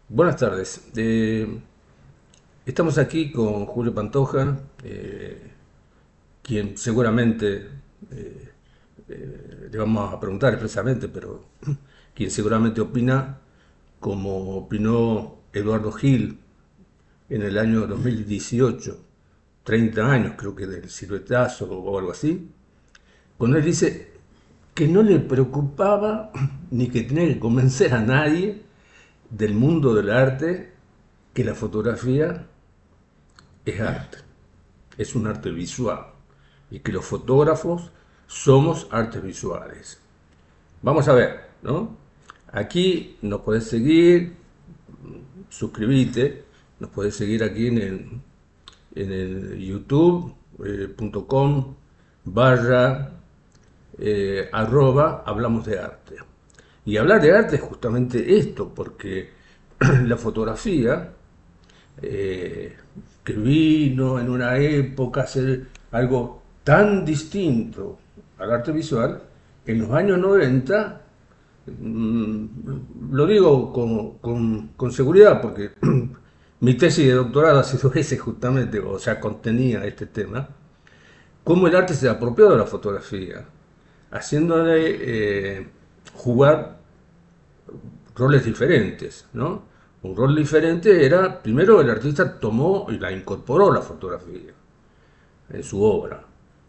Buenas tardes. Estamos aquí con Julio Pantoja, quien seguramente le vamos a preguntar expresamente, pero quien seguramente opina como opinó Eduardo Gil en el año 2018, 30 años creo que del siluetazo o algo así, cuando él dice que no le preocupaba ni que tenía que convencer a nadie del mundo del arte que la fotografía es arte, es un arte visual y que los fotógrafos somos artes visuales. Vamos a ver, ¿no? Aquí nos podés seguir, suscribite, nos podés seguir aquí en el youtube.com barra arroba hablamos de arte. Y hablar de arte es justamente esto, porque la fotografía eh, que vino en una época a ser algo tan distinto al arte visual, en los años 90, mm, lo digo con seguridad porque mi tesis de doctorado ha sido ese justamente, o sea, contenía este tema, cómo el arte se apropió de la fotografía, haciéndole jugar roles diferentes, ¿no? Un rol diferente era, primero el artista tomó y la incorporó la fotografía en su obra.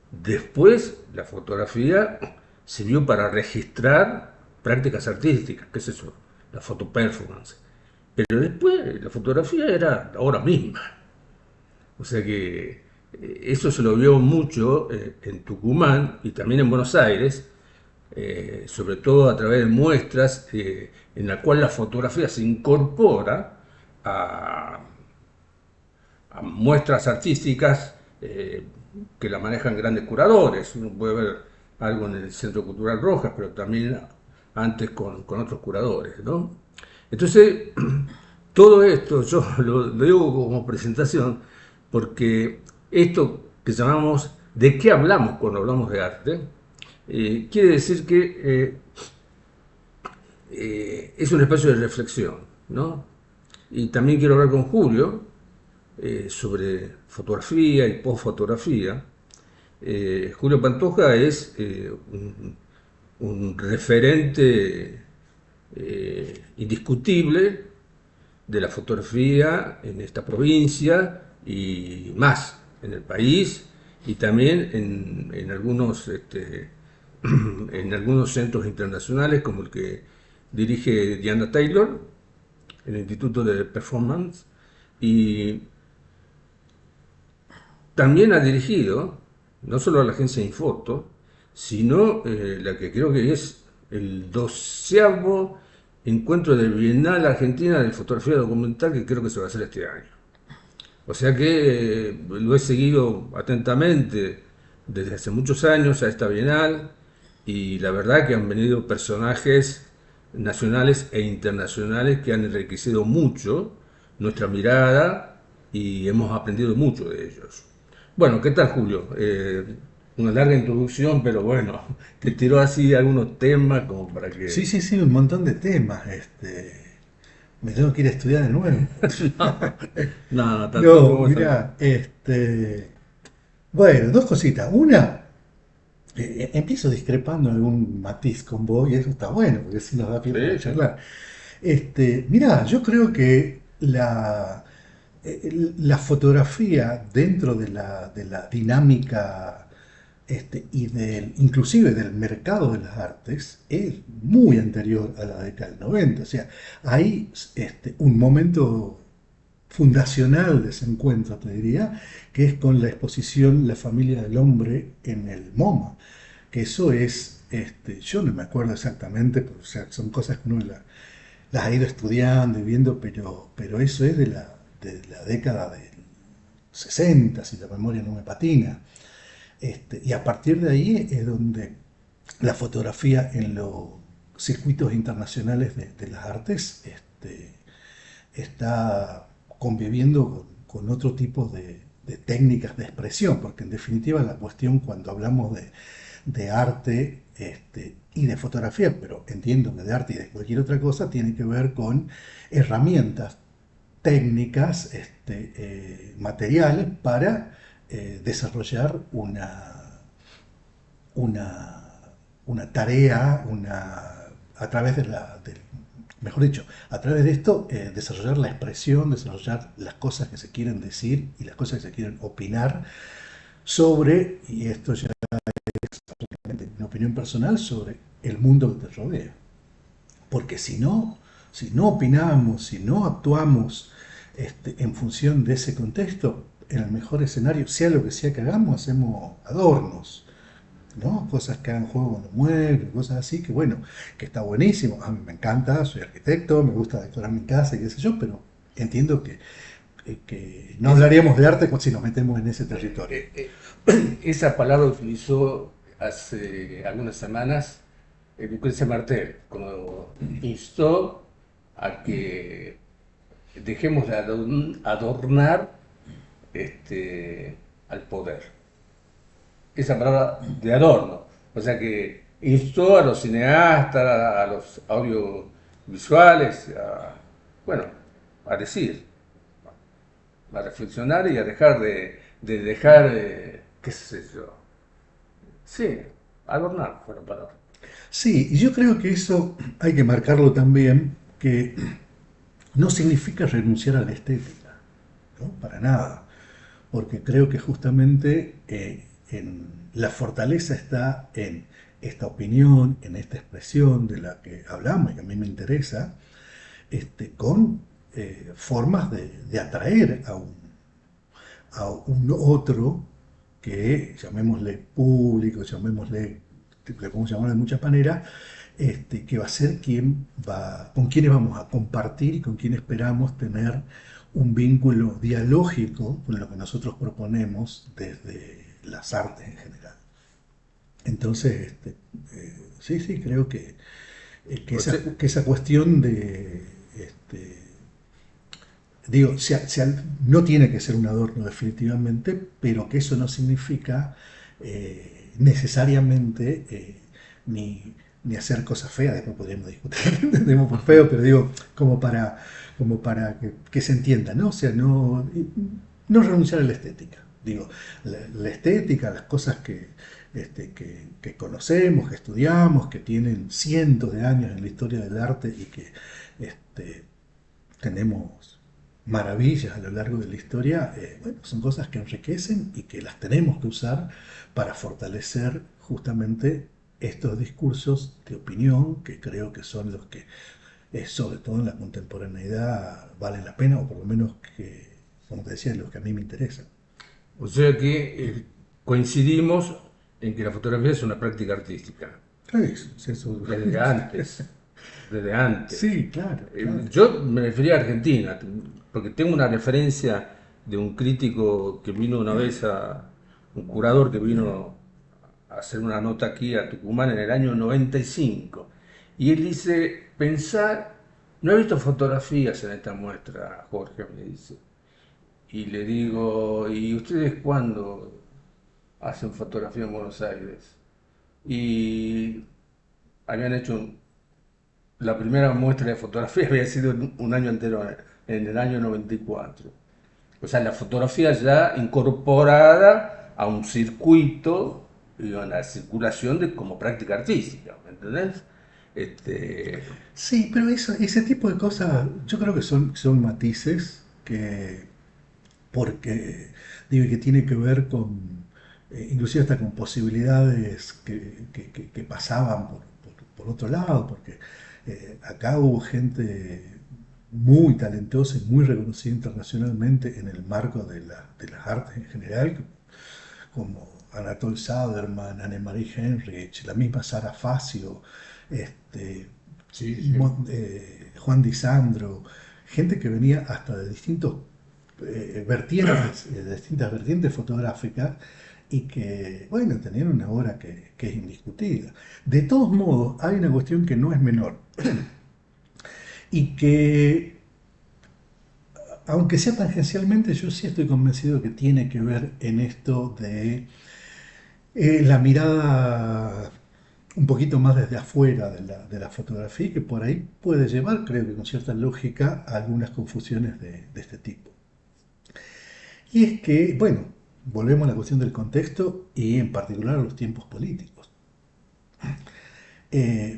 Después la fotografía sirvió para registrar prácticas artísticas, qué es eso, la foto performance. Pero después la fotografía era la obra misma. O sea que eso se lo vio mucho en Tucumán y también en Buenos Aires, sobre todo a través de muestras en la cual la fotografía se incorpora a, a muestras artísticas que la manejan grandes curadores. Uno puede ver algo en el Centro Cultural Rojas, pero también antes con otros curadores, ¿no? Entonces, todo esto yo lo digo como presentación porque esto que llamamos de qué hablamos cuando hablamos de arte, quiere decir que es un espacio de reflexión, ¿no? Y también quiero hablar con Julio sobre fotografía y postfotografía. Julio Pantoja es un referente indiscutible de la fotografía en esta provincia y más en el país y también en algunos en algunos centros internacionales como el que dirige Diana Taylor, el Instituto de Performance, y también ha dirigido no solo a la agencia Infoto, sino la que creo que es el 12º encuentro de Bienal Argentina de Fotografía Documental, que creo que se va a hacer este año. O sea que lo he seguido atentamente desde hace muchos años a esta Bienal y la verdad que han venido personajes nacionales e internacionales que han enriquecido mucho nuestra mirada y hemos aprendido mucho de ellos. Bueno, ¿qué tal Julio? Una larga introducción, pero bueno, te tiró así algunos temas como para Sí, que... sí, sí, un montón de temas. Me tengo que ir a estudiar de nuevo. No, no, tampoco No, vamos a... mira, bueno, dos cositas. Una, empiezo discrepando en algún matiz con vos y eso está bueno, porque así nos da pie para Sí, sí. charlar. Mira, yo creo que la fotografía dentro de la dinámica inclusive del mercado de las artes es muy anterior a la década del 90. O sea, hay un momento fundacional de ese encuentro, te diría, que es con la exposición La familia del hombre en el MoMA. Que eso es, yo no me acuerdo exactamente, pero, o sea, son cosas que uno las ha ido estudiando y viendo, pero eso es de la década del 60, si la memoria no me patina. Y a partir de ahí es donde la fotografía en los circuitos internacionales de las artes está conviviendo con otro tipo de técnicas de expresión, porque en definitiva la cuestión cuando hablamos de arte y de fotografía, pero entiendo que de arte y de cualquier otra cosa, tiene que ver con herramientas técnicas, materiales para desarrollar una, una tarea, a través mejor dicho, a través de esto, desarrollar la expresión, desarrollar las cosas que se quieren decir y las cosas que se quieren opinar sobre, y esto ya es mi opinión personal, sobre el mundo que te rodea. Porque si no opinamos, si no actuamos en función de ese contexto, en el mejor escenario, sea lo que sea que hagamos, hacemos adornos, ¿no? Cosas que hagan juego con los muebles, cosas así, que bueno, que está buenísimo. A mí me encanta, soy arquitecto, me gusta decorar mi casa y qué sé yo, pero entiendo que no Es, hablaríamos de arte si nos metemos en ese territorio. esa palabra utilizó hace algunas semanas Lucrecia Martel, cuando instó a que dejemos de adornar al poder. Esa palabra de adorno. O sea que instó a los cineastas, a los audiovisuales, bueno, a decir, a reflexionar y a dejar de dejar, qué sé yo, sí, adornar fue la palabra. Sí, y yo creo que eso hay que marcarlo también, que no significa renunciar a la estética, ¿no? Para nada, porque creo que justamente la fortaleza está en esta opinión, en esta expresión de la que hablamos y que a mí me interesa, con formas de atraer a un otro que, llamémosle público, llamémosle, le podemos llamar de muchas maneras, que va a ser con quienes vamos a compartir y con quien esperamos tener un vínculo dialógico con lo que nosotros proponemos desde las artes en general. Entonces, sí, sí, creo O sea, que esa cuestión de, este, digo, no tiene que ser un adorno definitivamente, pero que eso no significa necesariamente ni hacer cosas feas, después podríamos discutir, tenemos por feo, pero digo, como para que se entienda, ¿no? O sea, no renunciar a la estética. Digo, la estética, las cosas que conocemos, que estudiamos, que tienen cientos de años en la historia del arte y que este, tenemos maravillas a lo largo de la historia, bueno, son cosas que enriquecen y que las tenemos que usar para fortalecer justamente estos discursos de opinión que creo que son los que, sobre todo en la contemporaneidad, valen la pena, o por lo menos que, como te decía, los que a mí me interesan. o sea que coincidimos en que la fotografía es una práctica artística, Sí, eso. desde antes, desde antes. Sí, claro, claro. Yo me refería a Argentina, porque tengo una referencia de un crítico que vino una vez un curador que vino a hacer una nota aquí a Tucumán en el año 95. Y él dice, pensar, no he visto fotografías en esta muestra, Jorge, me dice. Y le digo, ¿y ustedes cuándo hacen fotografía en Buenos Aires? Y habían hecho la primera muestra de fotografía había sido un año anterior, en el año 94. O sea, la fotografía ya incorporada a un circuito y a la circulación como práctica artística, ¿me entendés? Este, Sí, pero ese tipo de cosas yo creo que son matices que porque digo que tiene que ver con, inclusive hasta con posibilidades que pasaban por otro lado, porque acá hubo gente muy talentosa y muy reconocida internacionalmente en el marco de las artes en general, como Anatole Sauderman, Annemarie Henrich, la misma Sara Facio, este, sí, sí. Juan Di Sandro, gente que venía hasta de vertientes, de distintas vertientes fotográficas y que, bueno, tenían una obra que es indiscutida. De todos modos, hay una cuestión que no es menor y que, aunque sea tangencialmente, yo sí estoy convencido que tiene que ver en esto de la mirada un poquito más desde afuera de la fotografía, que por ahí puede llevar, creo que con cierta lógica, a algunas confusiones de este tipo. Y es que, bueno, volvemos a la cuestión del contexto y en particular a los tiempos políticos.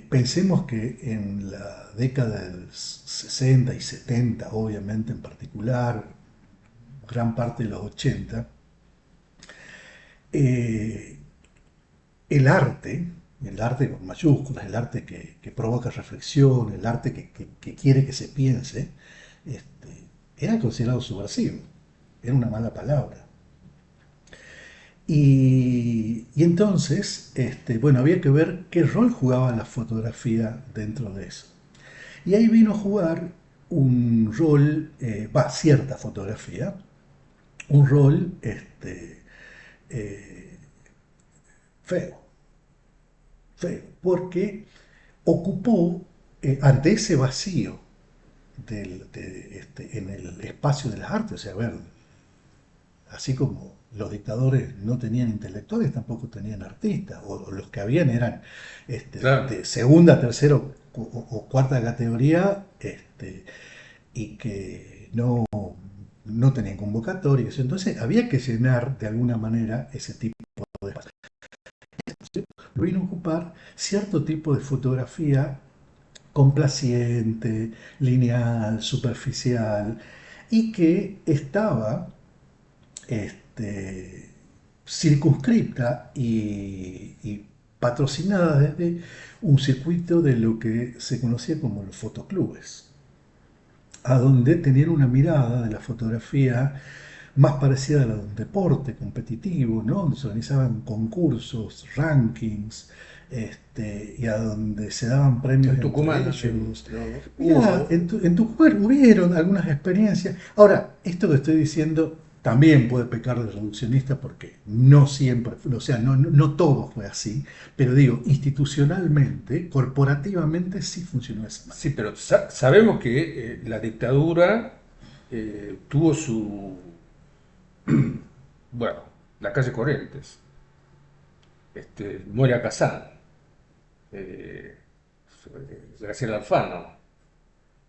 Pensemos que en la década del 60 y 70, obviamente en particular, gran parte de los 80, eh, el arte con mayúsculas, el arte que provoca reflexión, el arte que quiere que se piense, era considerado subversivo, era una mala palabra. Y entonces, bueno, había que ver qué rol jugaba la fotografía dentro de eso. Y ahí vino a jugar un rol, cierta fotografía, un rol eh, feo, feo, porque ocupó, ante ese vacío en el espacio de las artes, o sea, a ver, así como los dictadores no tenían intelectuales, tampoco tenían artistas, o los que habían eran Claro. de segunda, tercera o cuarta categoría, y que no tenían convocatorias. Entonces había que llenar de alguna manera ese tipo de espacio. Vino a ocupar cierto tipo de fotografía complaciente, lineal, superficial, y que estaba este, circunscripta y patrocinada desde un circuito de lo que se conocía como los fotoclubes, a donde tenían una mirada de la fotografía más parecida a la de un deporte competitivo, ¿no? Donde se organizaban concursos, rankings, y a donde se daban premios En entre Tucumán ellos. no, Mira, hubo. en tu lugar hubieron algunas experiencias. Ahora, esto que estoy diciendo también puede pecar de reduccionista porque no siempre, o sea, no todo fue así, pero digo, institucionalmente, corporativamente sí funcionó de esa Sí, manera. pero sabemos que la dictadura tuvo bueno, la calle Corrientes, Moria Kazán, eh, Graciela Alfano,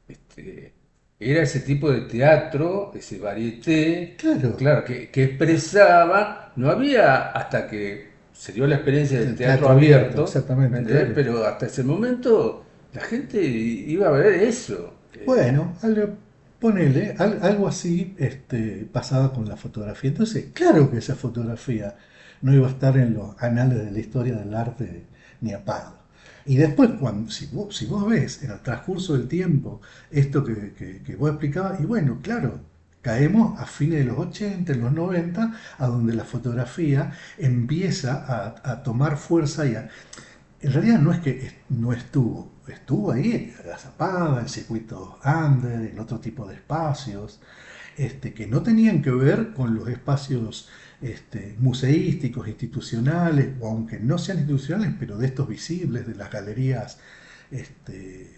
este, era ese tipo de teatro, ese varieté, Claro, claro, que expresaba, no había hasta que se dio la experiencia del el teatro teatro abierto, abierto, ¿me exactamente, entendés? claro. Pero hasta ese momento la gente iba a ver eso. Bueno, ponele, algo así pasaba con la fotografía. Entonces, claro que esa fotografía no iba a estar en los anales de la historia del arte ni a palo. Y después, si vos ves en el transcurso del tiempo esto que vos explicabas, y bueno, claro, caemos a fines de los 80, en los 90, a donde la fotografía empieza a tomar fuerza en realidad no es que no estuvo ahí, agazapada, en circuitos under, en otro tipo de espacios, que no tenían que ver con los espacios museísticos, institucionales, o aunque no sean institucionales, pero de estos visibles, de las galerías este,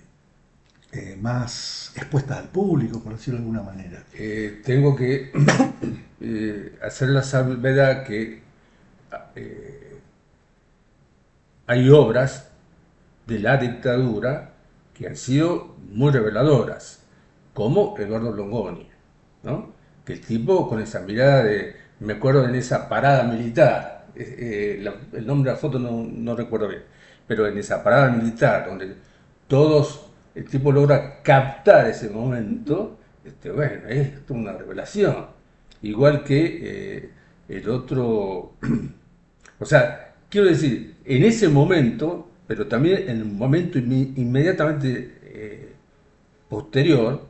más expuestas al público, por decirlo de alguna manera. Tengo que hacer la salvedad que eh, hay obras de la dictadura que han sido muy reveladoras, como Eduardo Longoni, ¿no? Que el tipo con esa mirada de, me acuerdo en esa parada militar, el nombre de la foto no recuerdo bien, pero en esa parada militar donde el tipo logra captar ese momento, bueno, es una revelación. Igual que el otro, o sea, quiero decir, en ese momento, pero también en un momento inmediatamente posterior,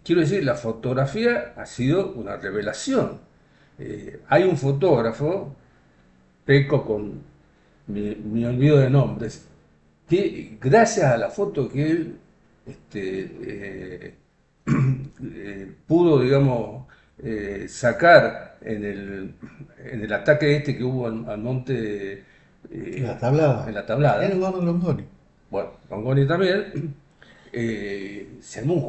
quiero decir, la fotografía ha sido una revelación. Hay un fotógrafo, peco con mi olvido de nombres, que gracias a la foto que él pudo, digamos, sacar en el ataque que hubo al monte, La en tablada la era tablada, Eduardo Longoni. bueno, Mangoni también, se armó un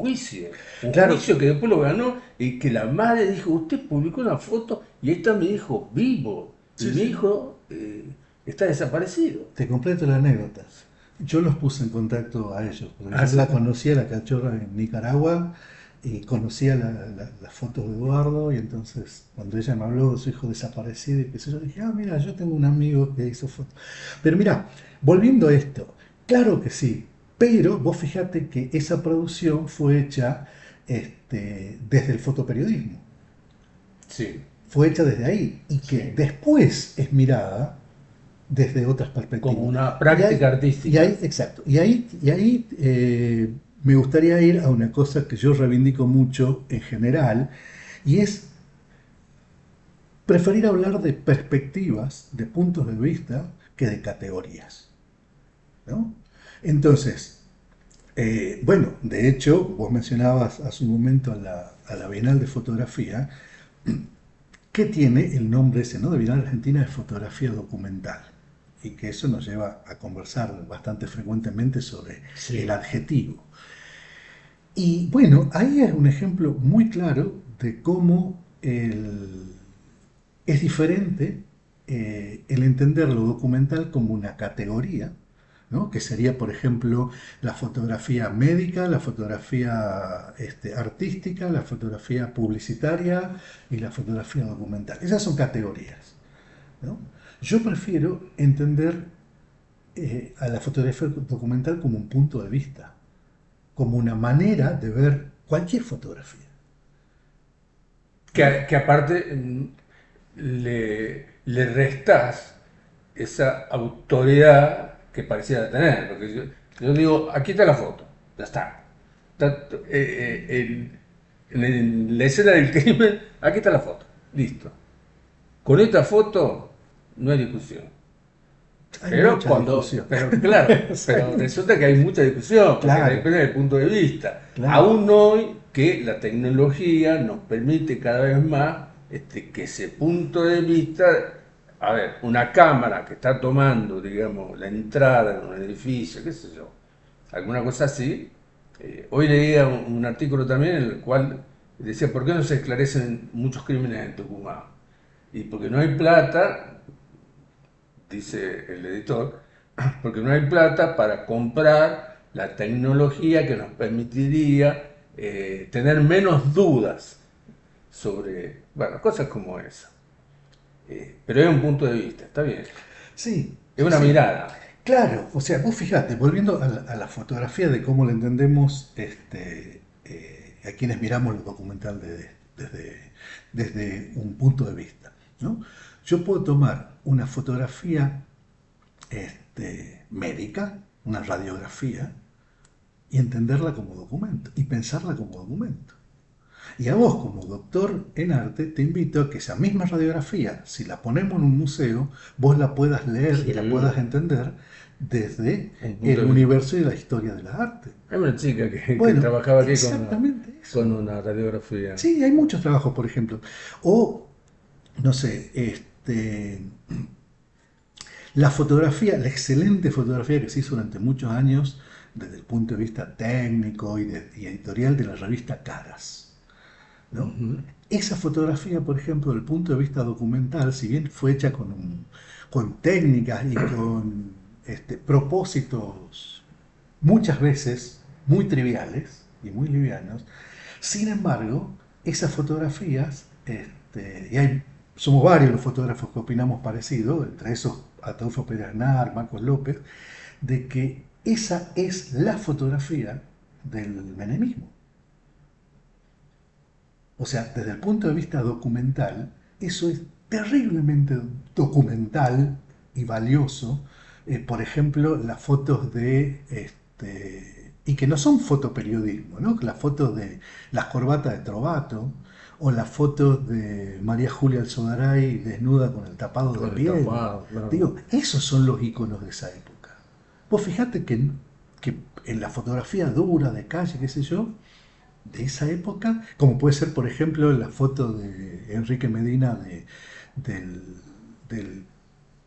Claro, juicio que después lo ganó y que la madre dijo, usted publicó una foto y ahí está mi hijo vivo. Y sí, mi sí. hijo está desaparecido. Te completo la anécdota. Yo los puse en contacto a ellos, porque Ah, yo sí. la conocía, la cachorra, en Nicaragua, y conocía las fotos de Eduardo, y entonces cuando ella me habló de su hijo desaparecido, y qué sé yo, dije, ah, mira, yo tengo un amigo que hizo fotos. Pero mira, volviendo a esto, claro que sí, pero vos fíjate que esa producción fue hecha desde el fotoperiodismo, Sí, fue hecha desde ahí, y que sí. después es mirada desde otras Como perspectivas. una Y práctica ahí, artística. exacto, y ahí me gustaría ir a una cosa que yo reivindico mucho en general, y es preferir hablar de perspectivas, de puntos de vista, que de categorías, ¿no? Entonces, bueno, de hecho, vos mencionabas hace un momento a la Bienal de Fotografía, que tiene el nombre ese, ¿no? De Bienal Argentina de Fotografía Documental. Y que eso nos lleva a conversar bastante frecuentemente sobre el Sí. adjetivo. Y bueno, ahí es un ejemplo muy claro de cómo es diferente el entender lo documental como una categoría, ¿no? Que sería, por ejemplo, la fotografía médica, la fotografía artística, la fotografía publicitaria y la fotografía documental. Esas son categorías, ¿no? Yo prefiero entender a la fotografía documental como un punto de vista, como una manera de ver cualquier fotografía, ¿no? Que aparte le restás esa autoridad que pareciera tener. Porque yo digo, aquí está la foto, ya está. Está en la escena del crimen, aquí está la foto, listo. Con esta foto no hay discusión. Hay mucha discusión. Pero claro, pero resulta que hay mucha discusión, porque Claro, depende del punto de vista. claro. Aún hoy que la tecnología nos permite cada vez más que ese punto de vista, a ver, una cámara que está tomando, digamos, la entrada en un edificio, qué sé yo, alguna cosa así. Hoy leía un artículo también en el cual decía, ¿por qué no se esclarecen muchos crímenes en Tucumán? Y porque no hay plata, dice el editor, porque no hay plata para comprar la tecnología que nos permitiría tener menos dudas sobre, bueno, cosas como esa. Pero es un punto de vista, está bien. Sí, Es sí, una sí. mirada. Claro, o sea, vos fijate, volviendo a la fotografía de cómo la entendemos a quienes miramos el documental desde un punto de vista, ¿no? Yo puedo tomar una fotografía médica, una radiografía, y entenderla como documento, y pensarla como documento. Y a vos, como doctor en arte, te invito a que esa misma radiografía, si la ponemos en un museo, vos la puedas leer y la puedas Sí, entender desde un punto el de vista. universo y la historia de la arte. Hay una chica que Bueno, trabajaba aquí exactamente eso. con una radiografía. Sí, hay muchos trabajos, por ejemplo. O, no sé, la fotografía, la excelente fotografía que se hizo durante muchos años desde el punto de vista técnico y editorial de la revista Caras, ¿no? Ujú. Esa fotografía, por ejemplo, desde el punto de vista documental, si bien fue hecha con técnicas y con propósitos muchas veces muy triviales y muy livianos, sin embargo, esas fotografías, somos varios los fotógrafos que opinamos parecido, entre esos Ataulfo Pérez Aznar, Marcos López, de que esa es la fotografía del menemismo. O sea, desde el punto de vista documental, eso es terriblemente documental y valioso. Por ejemplo, las fotos y que no son fotoperiodismo, ¿no? Las fotos de las corbatas de Trovato, o las fotos de María Julia Alzogaray desnuda con el tapado de Con el piel. tapado, claro. Digo, esos son los iconos de esa época. Vos fijate que en la fotografía dura, de calle, qué sé yo, de esa época, como puede ser, por ejemplo, la foto de Enrique Medina del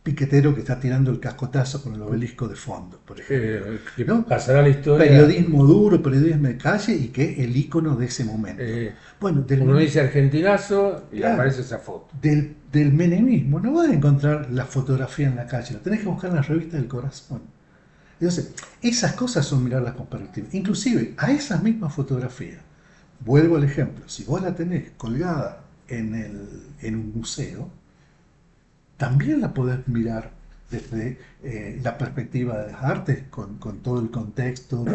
piquetero que está tirando el cascotazo con el obelisco de fondo, por ejemplo. Que ¿No? pasará la historia. Periodismo duro, periodismo de calle y que es el ícono de ese momento. eh, Bueno, Uno dice argentinazo y claro, aparece esa foto. del menemismo no vas a encontrar la fotografía en la calle, la tenés que buscar en las revistas del corazón. Entonces, esas cosas son mirarlas con perspectiva. Inclusive, a esas mismas fotografías, vuelvo al ejemplo, si vos la tenés colgada en un museo, también la podés mirar desde la perspectiva de las artes, con todo el contexto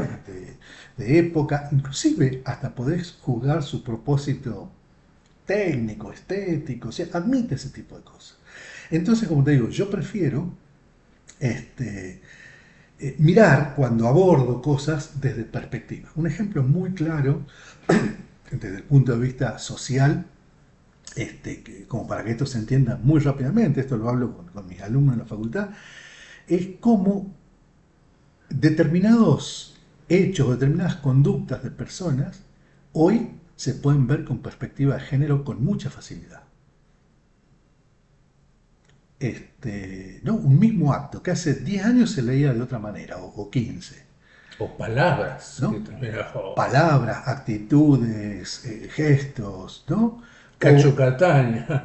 de época, inclusive hasta podés juzgar su propósito técnico, estético, o sea, admite ese tipo de cosas. Entonces, como te digo, yo prefiero este, mirar cuando abordo cosas desde perspectiva. Un ejemplo muy claro, desde el punto de vista social, como para que esto se entienda muy rápidamente, esto lo hablo con mis alumnos en la facultad, es cómo determinados hechos, determinadas conductas de personas, hoy se pueden ver con perspectiva de género con mucha facilidad. ¿No? Un mismo acto que hace 10 años se leía de otra manera, o 15, O palabras, que ¿no? también, Palabras, actitudes, gestos, ¿no? Cacho O, Castaña.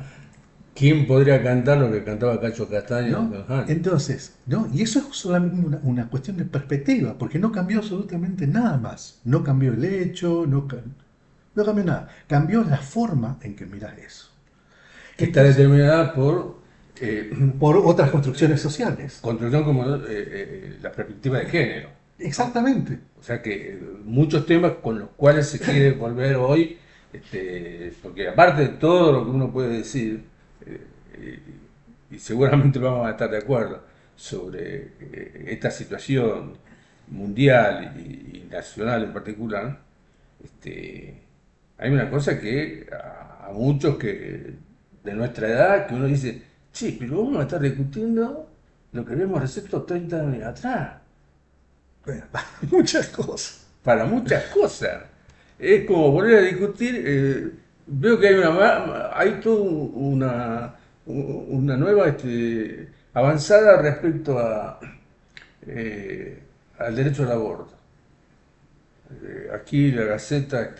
¿Quién podría cantar lo que cantaba Cacho Castaña hace ¿no? 2 años? Entonces, ¿no? Y eso es solamente una cuestión de perspectiva, porque no cambió absolutamente nada más. No cambió el hecho, no cambió nada. Cambió la forma en que miras eso. Que está Entonces, determinada por eh, por otras construcciones sociales. construcción como la perspectiva de género, ¿no? Exactamente. O sea que muchos temas con los cuales se quiere volver hoy, porque aparte de todo lo que uno puede decir, y seguramente vamos a estar de acuerdo, sobre esta situación mundial y nacional en particular, este, hay una cosa que a muchos que de nuestra edad, que uno dice, sí, pero vamos a estar discutiendo lo que vimos receptos 30 años atrás, Bueno, muchas cosas. para muchas cosas. Es como volver a discutir, veo que hay hay toda una nueva avanzada respecto al derecho al aborto. Aquí la Gaceta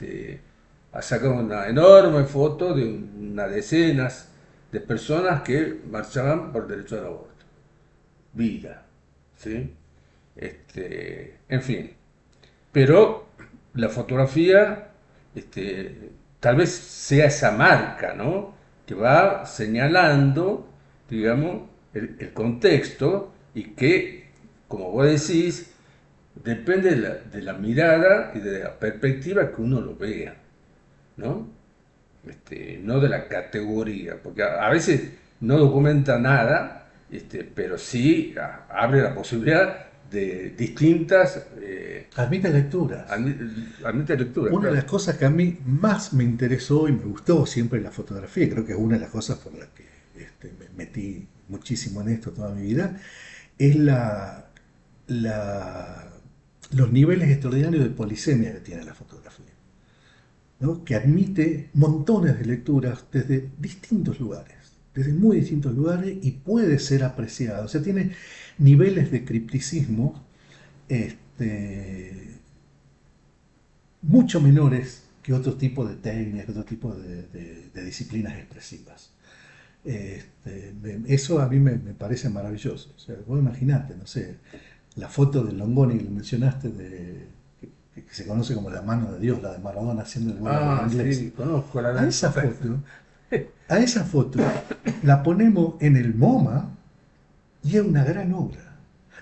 ha sacado una enorme foto de unas decenas de personas que marchaban por el derecho al aborto. Vida, ¿sí? En fin. Pero la fotografía, tal vez sea esa marca, ¿no? Que va señalando, digamos, el contexto y que, como vos decís, depende de la mirada y de la perspectiva que uno lo vea, ¿no? No de la categoría, porque a veces no documenta nada, pero sí abre la posibilidad de distintas Admite lecturas. admite lectura, Una de claro. las cosas que a mí más me interesó y me gustó siempre la fotografía, creo que es una de las cosas por las que me metí muchísimo en esto toda mi vida, es la- los niveles extraordinarios de polisemia que tiene la fotografía, ¿no? Que admite montones de lecturas desde distintos lugares, desde muy distintos lugares y puede ser apreciado. O sea, tiene niveles de cripticismo este, mucho menores que otro tipo de técnicas, que otro tipo de disciplinas expresivas. Eso a mí me parece maravilloso. O sea, vos imaginate, no sé, la foto de Longoni que lo mencionaste, que se conoce como la mano de Dios, la de Maradona haciendo el gol a los Ah, ingleses. sí, conozco la A esa anécdota. foto, a esa foto la ponemos en el MoMA y es una gran obra.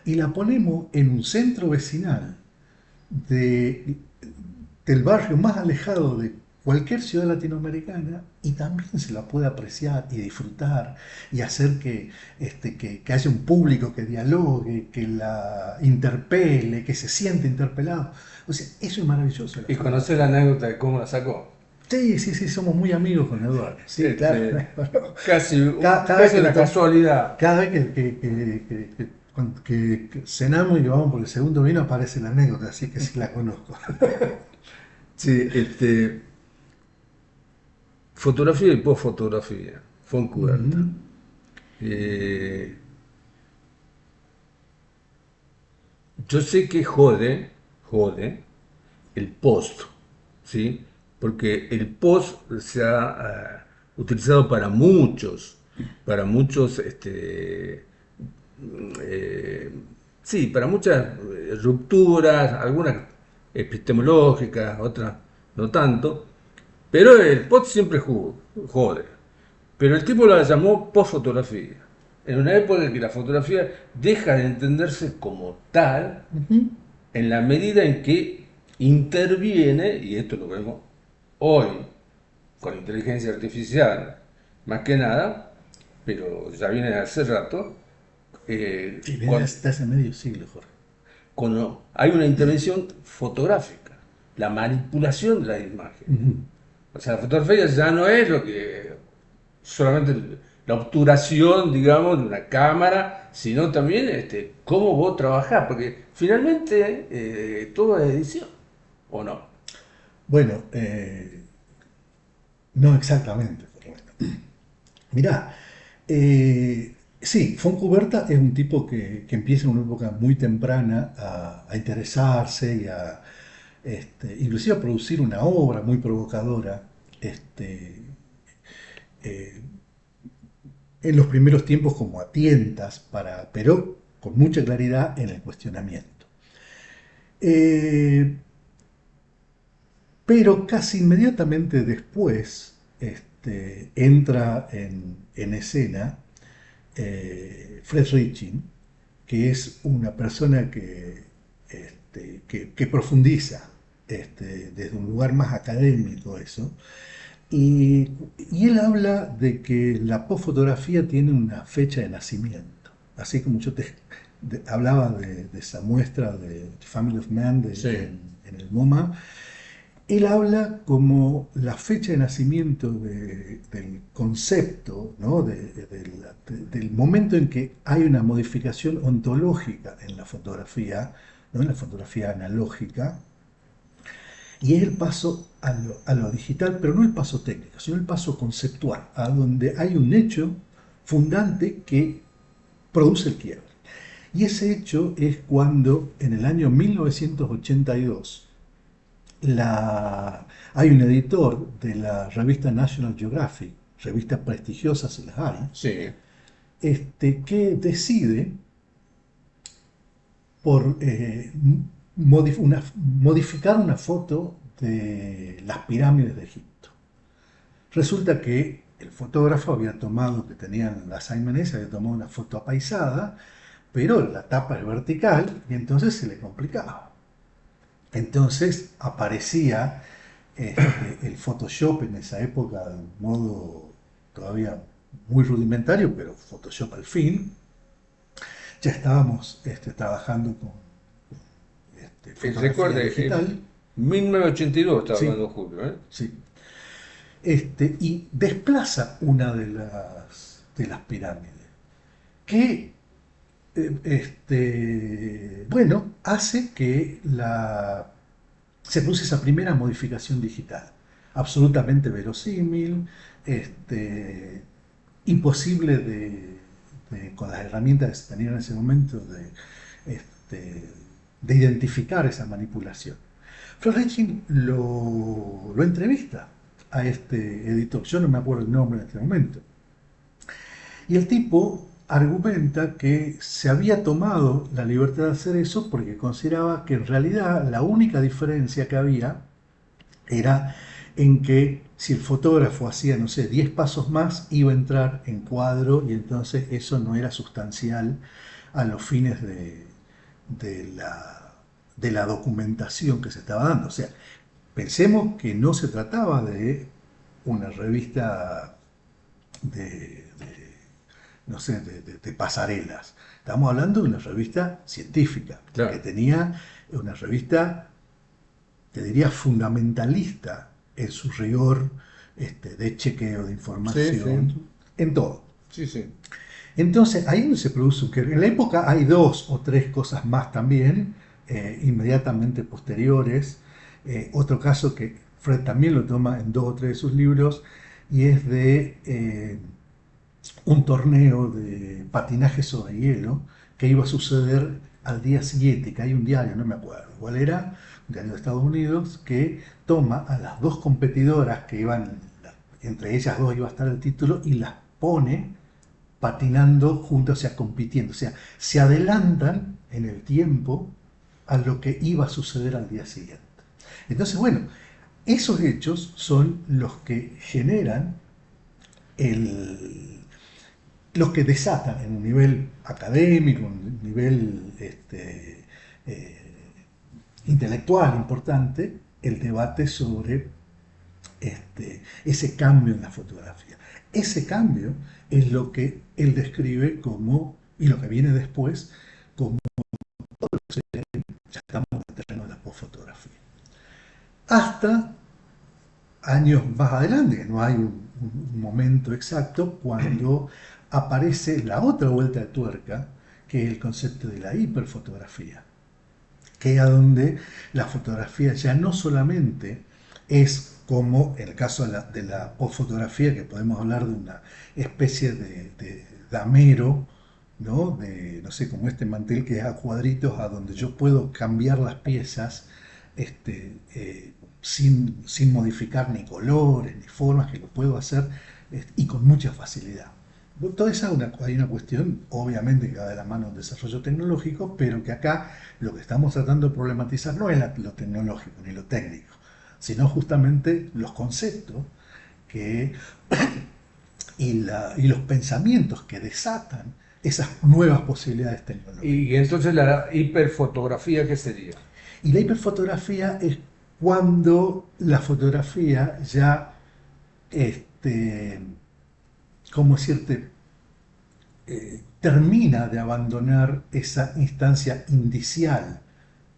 Y la ponemos en un centro vecinal de, del barrio más alejado de cualquier ciudad latinoamericana y también se la puede apreciar y disfrutar y hacer que haya un público que dialogue, que la interpele, que se siente interpelado. O sea, eso es maravilloso la Y conocer fotografía. la anécdota de cómo la sacó. Sí, sí, sí, somos muy amigos con Eduardo. Sí, claro. Este, casi, Cada vez casi que, una casualidad. cada vez que cenamos y vamos por el segundo vino aparece la anécdota, así que sí la conozco. Sí, fotografía y posfotografía, Fontcuberta. Ujú. Eh, yo sé que jode el post, ¿sí? Porque el post se ha utilizado para muchos, eh, sí, para muchas rupturas, algunas epistemológicas, otras no tanto, pero el post siempre jode. Pero el tipo la llamó postfotografía, en una época en que la fotografía deja de entenderse como tal Ujú. en la medida en que interviene, y esto lo vemos hoy con inteligencia artificial, más que nada, pero ya viene de hace rato, Sí, viene cuando, desde hace medio siglo, Jorge. cuando hay una intervención fotográfica, la manipulación de la imagen. Ujú. O sea, la fotografía ya no es lo que solamente la obturación, digamos, de una cámara, sino también cómo vos trabajás, porque finalmente todo es edición, ¿o no? Bueno, no exactamente, pero bueno. Mirá, sí, Foncuberta es un tipo que empieza en una época muy temprana a interesarse y a, inclusive a producir una obra muy provocadora, este, eh, en los primeros tiempos como a tientas, pero con mucha claridad en el cuestionamiento. Eh, pero casi inmediatamente después entra en escena Fred Richin, que es una persona que profundiza desde un lugar más académico eso, y él habla de que la postfotografía tiene una fecha de nacimiento, así como yo hablaba de esa muestra de Family of Man Sí. en el MoMA. Él habla como la fecha de nacimiento del concepto, ¿no? Del momento en que hay una modificación ontológica en la fotografía, ¿no? En la fotografía analógica, y es el paso a lo digital, pero no el paso técnico, sino el paso conceptual, a donde hay un hecho fundante que produce el quiebre. Y ese hecho es cuando en el año 1982 hay un editor de la revista National Geographic, revista prestigiosa se las hay, Sí. que decide por modificar una foto de las pirámides de Egipto. Resulta que el fotógrafo había tomado, que tenían las Aymanes, había tomado una foto apaisada, pero la tapa es vertical y entonces se le complicaba. Entonces aparecía el Photoshop en esa época de un modo todavía muy rudimentario, pero Photoshop al fin. Ya estábamos trabajando con fotografía Recuerde, digital, 1982 está sí, hablando Julio, ¿eh? sí. Y desplaza una de las pirámides, que bueno, hace que se produce esa primera modificación digital, absolutamente verosímil, imposible con las herramientas que se tenían en ese momento de identificar esa manipulación. Florentine lo entrevista a este editor, yo no me acuerdo el nombre en este momento, y el tipo argumenta que se había tomado la libertad de hacer eso porque consideraba que en realidad la única diferencia que había era en que si el fotógrafo hacía, no sé, 10 pasos más, iba a entrar en cuadro y entonces eso no era sustancial a los fines de la, de la documentación que se estaba dando. O sea, pensemos que no se trataba de una revista de no sé, de pasarelas. Estamos hablando de una revista científica, que Claro. tenía una revista, te diría, fundamentalista en su rigor de chequeo de Sí, sí, información, en todo. sí, sí. Entonces, ahí donde se produce un quiebre. En la época hay dos o tres cosas más también, inmediatamente posteriores. Otro caso que Fred también lo toma en dos o tres de sus libros, y es de un torneo de patinaje sobre hielo que iba a suceder al día siguiente, que hay un diario, no me acuerdo cuál era, un diario de Estados Unidos, que toma a las dos competidoras que iban, entre ellas dos iba a estar el título, y las pone patinando juntos, o sea, compitiendo, o sea, se adelantan en el tiempo a lo que iba a suceder al día siguiente. Entonces, bueno, esos hechos son los que generan el, los que desatan en un nivel académico, en un nivel eh, intelectual importante, el debate sobre ese cambio en la fotografía. Ese cambio es lo que él describe como, y lo que viene después, como ya estamos en el terreno de la postfotografía. Hasta años más adelante, que no hay un momento exacto, cuando aparece la otra vuelta de tuerca, que es el concepto de la hiperfotografía, que es a donde la fotografía ya no solamente es como en el caso de la postfotografía, que podemos hablar de una especie de damero, ¿no? De, no sé, como este mantel que es a cuadritos, a donde yo puedo cambiar las piezas sin modificar ni colores ni formas, que lo puedo hacer y con mucha facilidad. Toda esa hay una cuestión, obviamente, que va de la mano del desarrollo tecnológico, pero que acá lo que estamos tratando de problematizar no es lo tecnológico ni lo técnico, sino justamente los conceptos que, y los pensamientos que desatan esas nuevas posibilidades Y tecnológicas. entonces la hiperfotografía, ¿qué sería? Y la hiperfotografía es cuando la fotografía ya, este, ¿cómo decirte?, termina de abandonar esa instancia indicial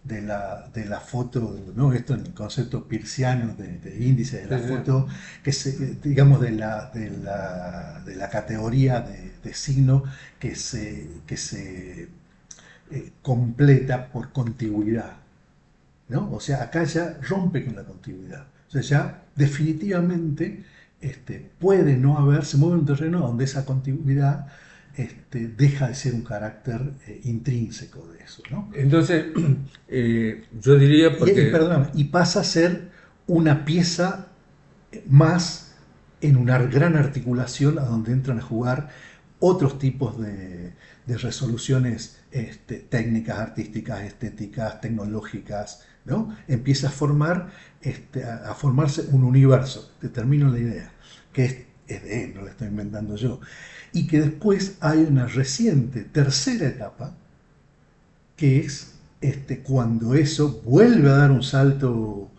de la foto, ¿no? Esto en el concepto peirciano de índice de Sí, la sí. foto, que se, digamos de la categoría de signo que se completa por contigüidad, ¿no? O sea, acá ya rompe con la continuidad. O sea, ya definitivamente puede no haber, se mueve un terreno donde esa continuidad deja de ser un carácter intrínseco de eso, ¿no? Entonces, yo diría porque Perdóname, y pasa a ser una pieza más en una gran articulación a donde entran a jugar otros tipos de resoluciones técnicas, artísticas, estéticas, tecnológicas, ¿no? Empieza a formar, a formarse un universo, te termino la idea, que es de él, no la estoy inventando yo, y que después hay una reciente tercera etapa, que es cuando eso vuelve a dar un salto,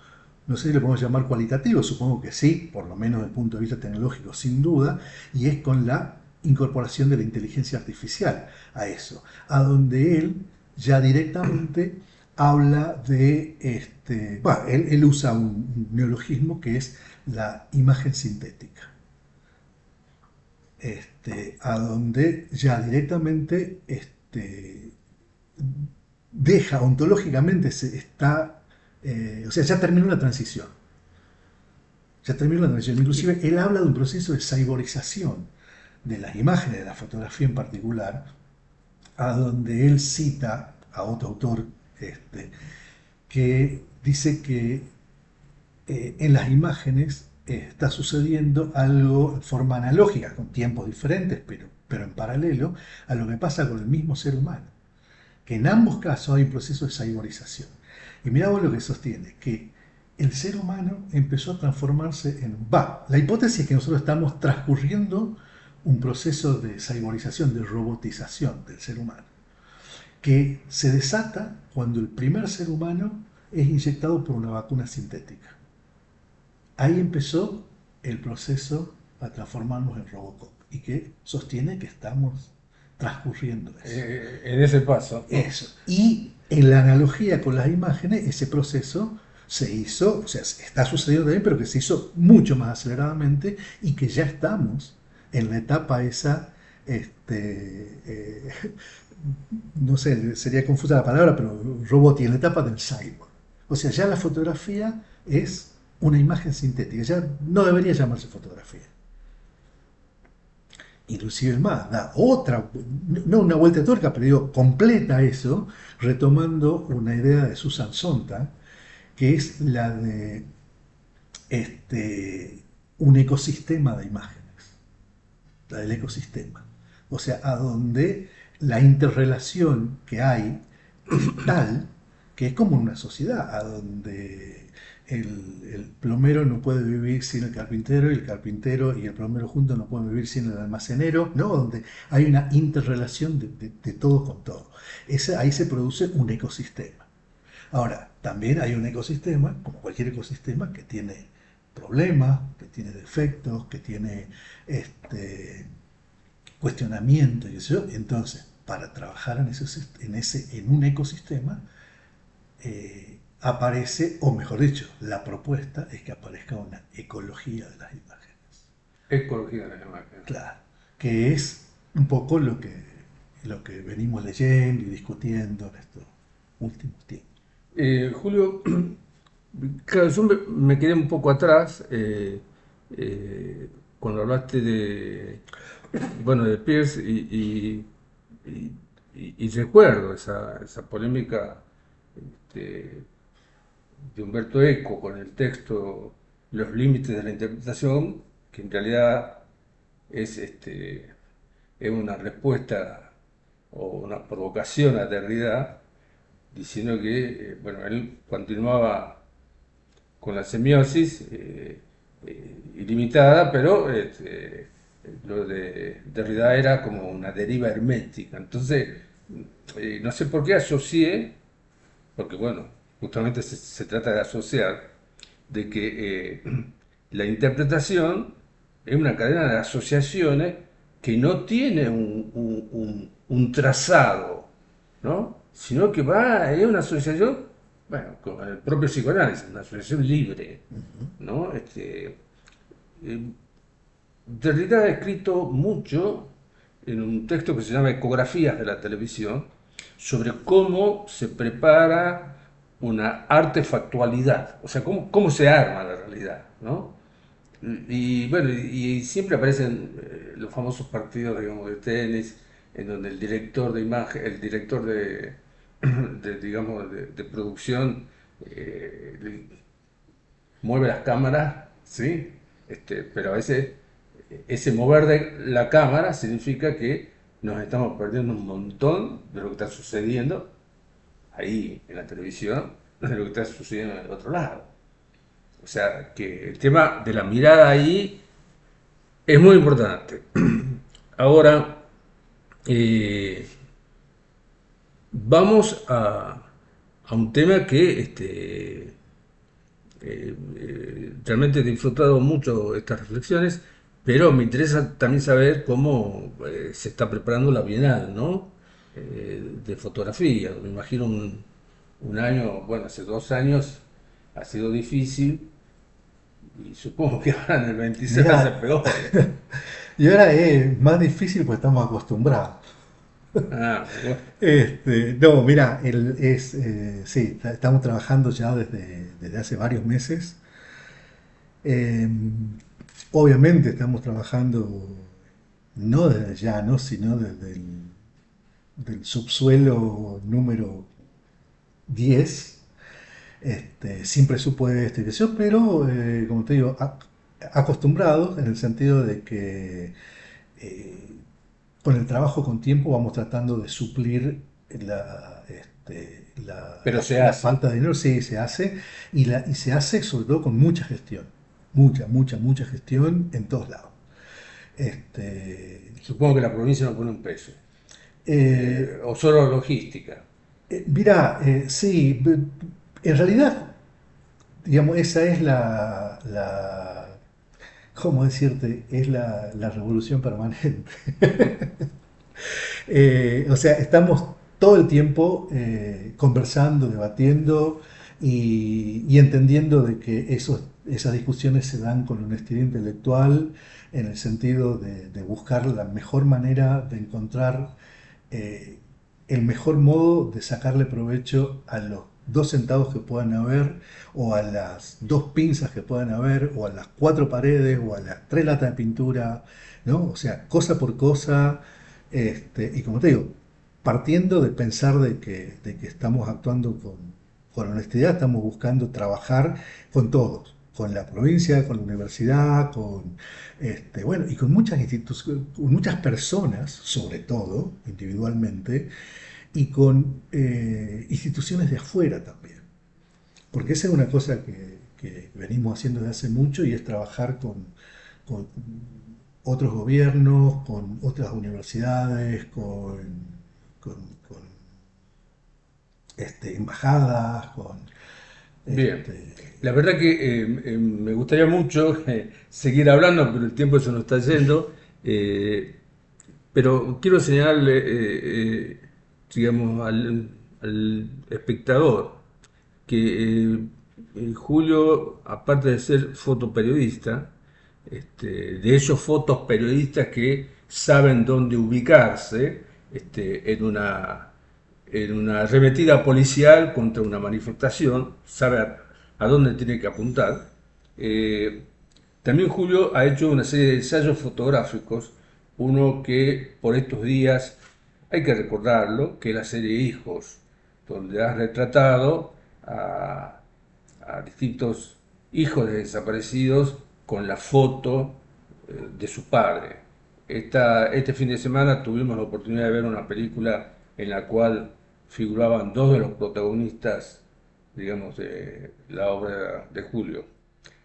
no sé si lo podemos llamar cualitativo, supongo que sí, por lo menos desde el punto de vista tecnológico, sin duda, y es con la incorporación de la inteligencia artificial a eso, a donde él ya directamente habla de, bueno, él usa un neologismo que es la imagen sintética, a donde ya directamente deja ontológicamente, se está, o sea, ya terminó la transición. Ya terminó la transición. Inclusive él habla de un proceso de cyborización de las imágenes, de la fotografía en particular, a donde él cita a otro autor que dice que en las imágenes está sucediendo algo de forma analógica, con tiempos diferentes, pero en paralelo a lo que pasa con el mismo ser humano, que en ambos casos hay un proceso de cyberización. Y mirá vos lo que sostiene, que el ser humano empezó a transformarse en... Va, la hipótesis es que nosotros estamos transcurriendo un proceso de cyberización, de robotización del ser humano, que se desata cuando el primer ser humano es inyectado por una vacuna sintética. Ahí empezó el proceso a transformarnos en Robocop y que sostiene que estamos transcurriendo eso. en ese paso, Eso. Y en la analogía con las imágenes, ese proceso se hizo, o sea, está sucediendo también, pero que se hizo mucho más aceleradamente y que ya estamos en la etapa esa, no sé, sería confusa la palabra, pero robot y en la etapa del cyborg. O sea, ya la fotografía es una imagen sintética, ya no debería llamarse fotografía. inclusive es más, da otra, no una vuelta de tuerca, pero digo, completa eso, retomando una idea de Susan Sontag, que es la de un ecosistema de imágenes, la del ecosistema. O sea, a donde la interrelación que hay es tal que es como una sociedad, a donde el plomero no puede vivir sin el carpintero y el carpintero y el plomero juntos no pueden vivir sin el almacenero, ¿no? Donde hay una interrelación de todo con todo. Ahí se produce un ecosistema. Ahora, también hay un ecosistema, como cualquier ecosistema, que tiene problemas, que tiene defectos, que tiene cuestionamiento y eso. Entonces, para trabajar en un ecosistema, aparece, o mejor dicho, la propuesta es que aparezca una ecología de las imágenes. Ecología de la imagen. Claro, que es un poco lo que venimos leyendo y discutiendo en estos últimos tiempos. Julio, claro, yo me quedé un poco atrás eh, cuando hablaste de, bueno, de Pierce y recuerdo esa polémica este, de Humberto Eco con el texto Los límites de la interpretación, que en realidad es, es una respuesta o una provocación a Derrida, diciendo que, bueno, él continuaba con la semiosis ilimitada, pero lo de Derrida era como una deriva hermética. Entonces, no sé por qué asocié, porque bueno, justamente se trata de asociar, de que la interpretación es una cadena de asociaciones que no tiene un trazado, ¿no? Sino que es una asociación, bueno, con el propio psicoanálisis, una asociación libre, ¿no? Eh, Derrida ha escrito mucho en un texto que se llama Ecografías de la televisión sobre cómo se prepara una artefactualidad, o sea, cómo se arma la realidad, ¿no? Y bueno, y siempre aparecen los famosos partidos, digamos, de tenis, en donde el director de imagen, el director digamos, de producción mueve las cámaras, ¿sí? Pero a veces ese mover de la cámara significa que nos estamos perdiendo un montón de lo que está sucediendo ahí en la televisión, de lo que está sucediendo en el otro lado. O sea, que el tema de la mirada ahí es muy importante. Ahora, eh, vamos a un tema que realmente he disfrutado mucho estas reflexiones, pero me interesa también saber cómo se está preparando la Bienal, ¿no? De fotografía. Me imagino un año, bueno, hace 2 años ha sido difícil y supongo que ahora en el 26 va a ser Mira, peor. y ahora es más difícil porque estamos acostumbrados. Ah, bueno. No, mira, sí, estamos trabajando ya desde hace varios meses. Eh, Obviamente estamos trabajando no desde el llano, sino desde del subsuelo número 10, sin presupuesto y qué sé yo, pero como te digo, acostumbrados en el sentido de que eh, con el trabajo con tiempo vamos tratando de suplir Pero se la hace. falta de dinero, sí, se hace, y se hace sobre todo con mucha gestión, mucha gestión en todos lados. Este, Supongo que la provincia no pone un peso. eh, O solo logística. Mira, sí, en realidad, digamos, esa es ¿cómo decirte? Es la revolución permanente. O sea, estamos todo el tiempo conversando, debatiendo y entendiendo de que esas discusiones se dan con honestidad intelectual en el sentido de buscar la mejor manera de encontrar eh, el mejor modo de sacarle provecho a los dos centavos que puedan haber, o a las dos pinzas que puedan haber, o a las cuatro paredes, o a las tres latas de pintura, ¿no? O sea, cosa por cosa, y como te digo, partiendo de pensar de que estamos actuando con honestidad, estamos buscando trabajar con todos, con la provincia, con la universidad, con, bueno, y con muchas instituciones, con muchas personas, sobre todo, individualmente, y con instituciones de afuera también. Porque esa es una cosa que venimos haciendo desde hace mucho y es trabajar con otros gobiernos, con otras universidades, con, con, embajadas, con Bien, este, la verdad que me gustaría mucho seguir hablando, pero el tiempo se nos está yendo. eh, pero quiero señalarle, digamos, al espectador que Julio, aparte de ser fotoperiodista, de esos fotos periodistas que saben dónde ubicarse en una arremetida policial contra una manifestación, sabe a dónde tiene que apuntar. Eh, También Julio ha hecho una serie de ensayos fotográficos, uno que por estos días hay que recordarlo, que es la serie Hijos, donde has retratado a distintos hijos de desaparecidos con la foto de su padre. Este fin de semana tuvimos la oportunidad de ver una película en la cual figuraban dos de los protagonistas, digamos, de la obra de Julio.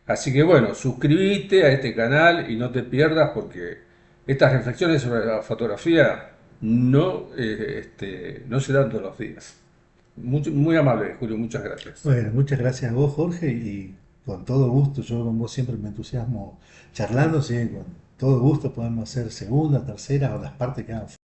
Así que bueno, suscríbete a este canal y no te pierdas porque estas reflexiones sobre la fotografía no se dan todos los días. Muy amable, Julio, muchas gracias. bueno, muchas gracias a vos, Jorge, y con todo gusto, yo con vos siempre me entusiasmo charlando, ¿sí? Con todo gusto podemos hacer segunda, tercera o las partes que hagan